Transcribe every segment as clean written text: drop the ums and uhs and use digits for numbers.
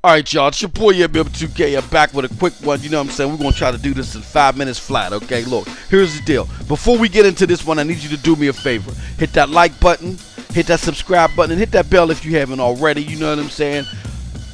Alright, y'all, it's your boy MM2K. I'm back with a quick one. You know what I'm saying? We're going to try to do this in 5 minutes flat, okay? Look, here's the deal. Before we get into this one, I need you to do me a favor. Hit that like button, hit that subscribe button, and hit that bell if you haven't already. You know what I'm saying?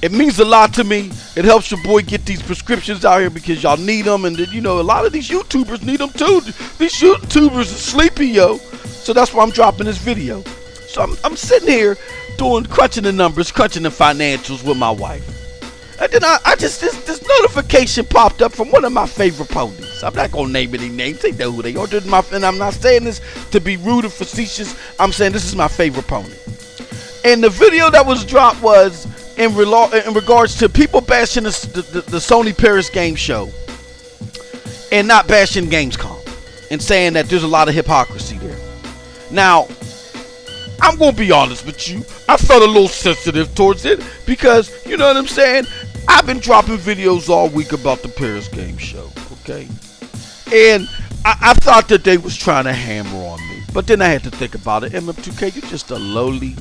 It means a lot to me. It helps your boy get these prescriptions out here because y'all need them. And, you know, a lot of these YouTubers need them too. These YouTubers are sleepy, yo. So that's why I'm dropping this video. So I'm sitting here crunching the numbers, crunching the financials with my wife. And then I just, this notification popped up from one of my favorite ponies. I'm not going to name any names. They know who they are. And I'm not saying this to be rude or facetious. I'm saying this is my favorite pony. And the video that was dropped was in regards to people bashing the Sony Paris game show and not bashing Gamescom and saying that there's a lot of hypocrisy there. Now, I'm going to be honest with you. I felt a little sensitive towards it because, you know what I'm saying? I've been dropping videos all week about the Paris game show, okay? And I thought that they was trying to hammer on me. But then I had to think about it. MM2K, you're just a lowly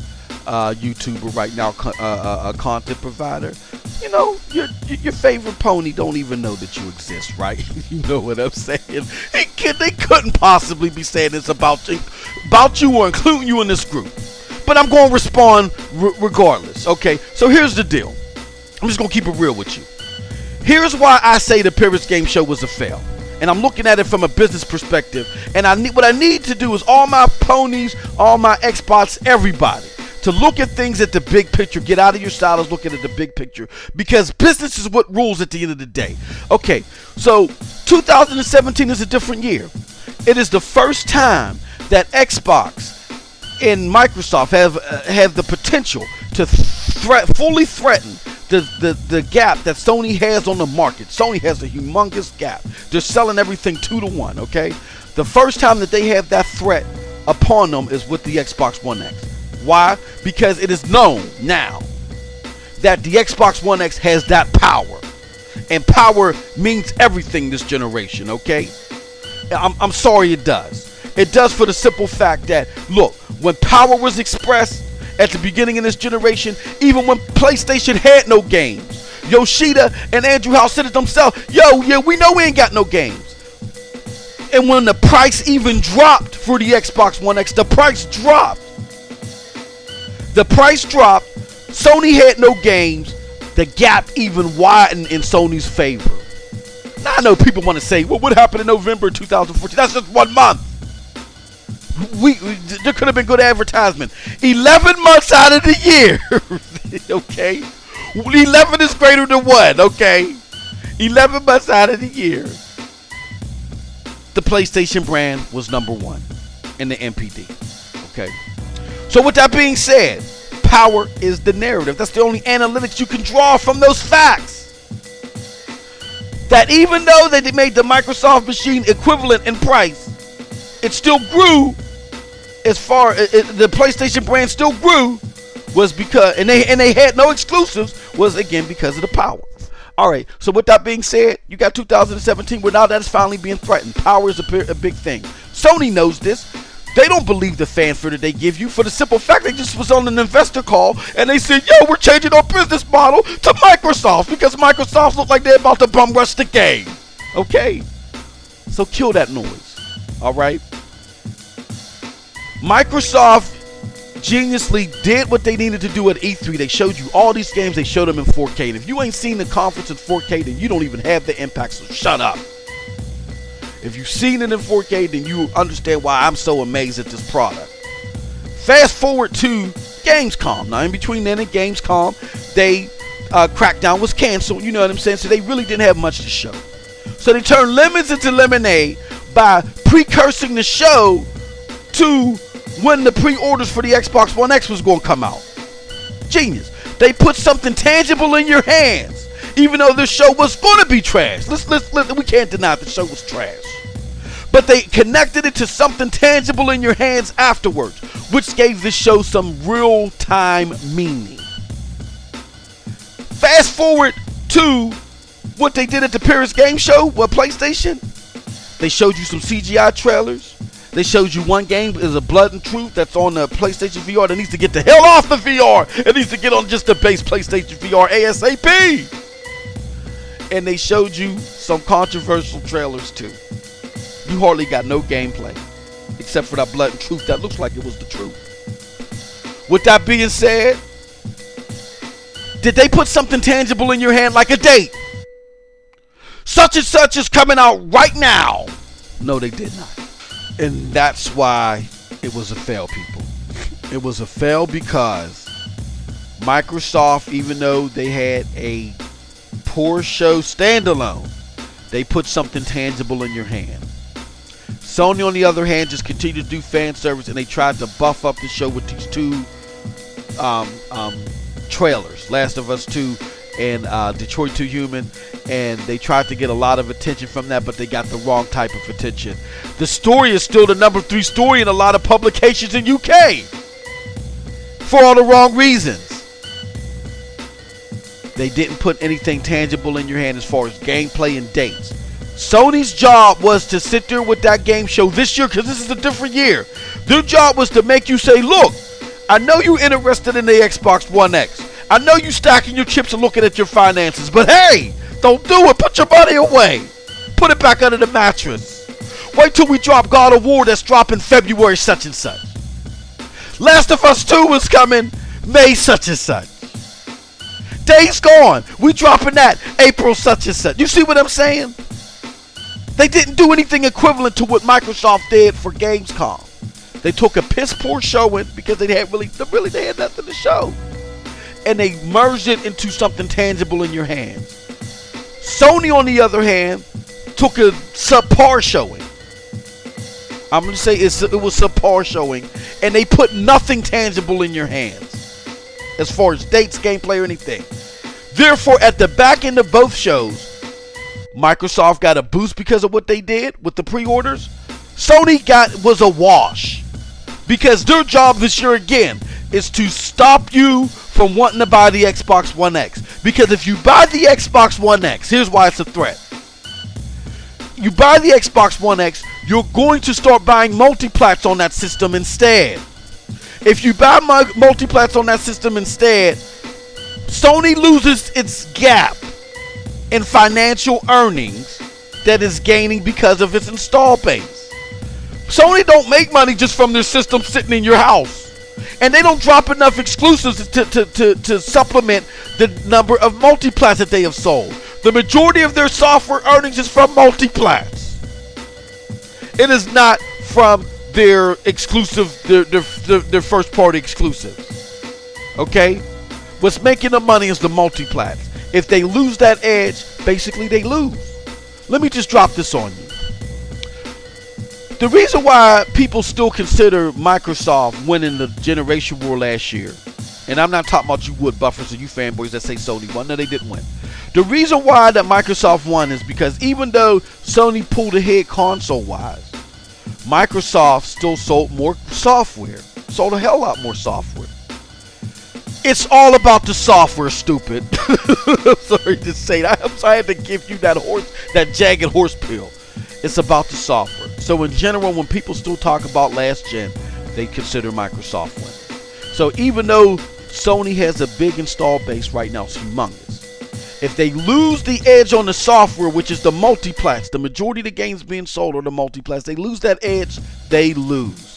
YouTuber right now, a content provider. You know, your favorite pony don't even know that you exist, right? You know what I'm saying? They couldn't possibly be saying this about you or including you in this group. But I'm going to respond regardless, okay? So here's the deal. I'm just going to keep it real with you. Here's why I say the Paris game show was a fail. And I'm looking at it from a business perspective. And what I need to do is all my ponies, all my Xbox, everybody, to look at things at the big picture. Get out of your silos, look at the big picture. Because business is what rules at the end of the day. Okay, so 2017 is a different year. It is the first time that Xbox and Microsoft have the potential to fully threaten the gap that Sony has on the market. Sony has a humongous gap. They're selling everything 2-to-1, okay? The first time that they have that threat upon them is with the Xbox One X. Why? Because it is known now that the Xbox One X has that power. And power means everything this generation, okay? I'm sorry it does. It does for the simple fact that, look, when power was expressed at the beginning of this generation, even when PlayStation had no games, Yoshida and Andrew House said it themselves, yeah, we know we ain't got no games. And when the price even dropped for the Xbox One X, the price dropped. Sony had no games. The gap even widened in Sony's favor. Now I know people want to say, well, what happened in November 2014? That's just 1 month. There could have been good advertisement. 11 months out of the year. Okay? 11 is greater than 1. Okay? 11 months out of the year. The PlayStation brand was #1 in the MPD. Okay? So with that being said, power is the narrative. That's the only analytics you can draw from those facts. That even though they made the Microsoft machine equivalent in price, it still grew. As far as the PlayStation brand still grew, was because and they had no exclusives, was again because of the power. All right. So with that being said, you got 2017 where now that's finally being threatened. Power is a big thing. Sony knows this. They don't believe the fanfare that they give you for the simple fact they just was on an investor call and they said, yo, we're changing our business model to Microsoft because Microsoft look like they're about to bum rush the game. Okay? So kill that noise. All right? Microsoft geniusly did what they needed to do at E3. They showed you all these games. They showed them in 4K. And if you ain't seen the conference in 4K, then you don't even have the impact, so shut up. If you've seen it in 4K, then you understand why I'm so amazed at this product. Fast forward to Gamescom. Now, in between then and Gamescom, Crackdown was canceled. You know what I'm saying? So they really didn't have much to show. So they turned lemons into lemonade by precursing the show to when the pre-orders for the Xbox One X was going to come out. Genius. They put something tangible in your hands, even though this show was going to be trash. We can't deny the show was trash. But they connected it to something tangible in your hands afterwards, which gave this show some real-time meaning. Fast forward to what they did at the Paris game show with PlayStation. They showed you some CGI trailers. They showed you one game is a Blood and Truth that's on the PlayStation VR that needs to get the hell off the VR. It needs to get on just the base PlayStation VR ASAP. And they showed you some controversial trailers too. You hardly got no gameplay, except for that Blood and Truth that looks like it was the truth. With that being said, did they put something tangible in your hand like a date? Such and such is coming out right now. No, they did not. And that's why it was a fail, people. It was a fail because Microsoft, even though they had a poor show standalone, they put something tangible in your hand. Sony, on the other hand, just continued to do fan service, and they tried to buff up the show with these two trailers, Last of Us 2 and Detroit 2 Human, and they tried to get a lot of attention from that, but they got the wrong type of attention. The story is still the number 3 story in a lot of publications in UK for all the wrong reasons. They didn't put anything tangible in your hand as far as gameplay and dates. Sony's job was to sit there with that game show this year, because this is a different year. Their job was to make you say, look, I know you're interested in the Xbox One X. I know you stacking your chips and looking at your finances, but hey, don't do it. Put your money away. Put it back under the mattress. Wait till we drop God of War that's dropping February such and such. Last of Us 2 is coming May such and such. Days Gone, we dropping that April such and such. You see what I'm saying? They didn't do anything equivalent to what Microsoft did for Gamescom. They took a piss poor showing because they had they had nothing to show, and they merged it into something tangible in your hands. Sony, on the other hand, took a subpar showing. I'm going to say it was subpar showing, and they put nothing tangible in your hands as far as dates, gameplay, or anything. Therefore, at the back end of both shows, Microsoft got a boost because of what they did with the pre-orders. Sony was a wash, because their job this year again is to stop you from wanting to buy the Xbox One X. Because if you buy the Xbox One X, here's why it's a threat. You buy the Xbox One X, you're going to start buying multiplats on that system instead. If you buy multiplats on that system instead, Sony loses its gap in financial earnings that is gaining because of its install base. Sony don't make money just from their system sitting in your house. And they don't drop enough exclusives to supplement the number of multiplats that they have sold. The majority of their software earnings is from multiplats. It is not from their exclusive, their first party exclusives. Okay? What's making the money is the multiplats. If they lose that edge, basically they lose. Let me just drop this on you. The reason why people still consider Microsoft winning the generation war last year, and I'm not talking about you wood buffers and you fanboys that say Sony won. No, they didn't win. The reason why that Microsoft won is because even though Sony pulled ahead console-wise, Microsoft still sold more software. Sold a hell lot more software. It's all about the software, stupid. I'm sorry to say that. I'm sorry I had to give you that jagged horse pill. It's about the software. So in general, when people still talk about last gen, they consider Microsoft winning. So even though Sony has a big install base right now, it's humongous. If they lose the edge on the software, which is the multiplats, the majority of the games being sold are the multiplats, they lose that edge, they lose.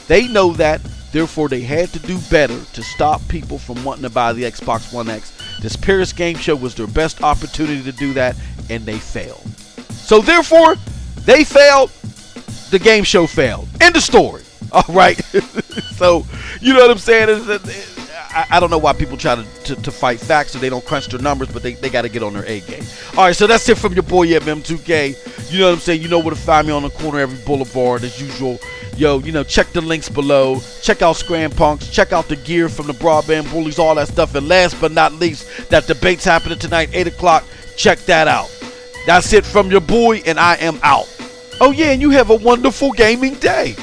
They know that, therefore they had to do better to stop people from wanting to buy the Xbox One X. This Paris Game Show was their best opportunity to do that, and they failed. So therefore, they failed, the game show failed. End of story. All right. So, you know what I'm saying? I don't know why people try to fight facts so they don't crunch their numbers, but they got to get on their A game. All right, so that's it from your boy MM2K. You know what I'm saying? You know where to find me on the corner of every boulevard as usual. Yo, check the links below. Check out Scram Punks. Check out the gear from the Broadband Bullies, all that stuff. And last but not least, that debate's happening tonight, 8 o'clock. Check that out. That's it from your boy, and I am out. Oh, yeah, and you have a wonderful gaming day.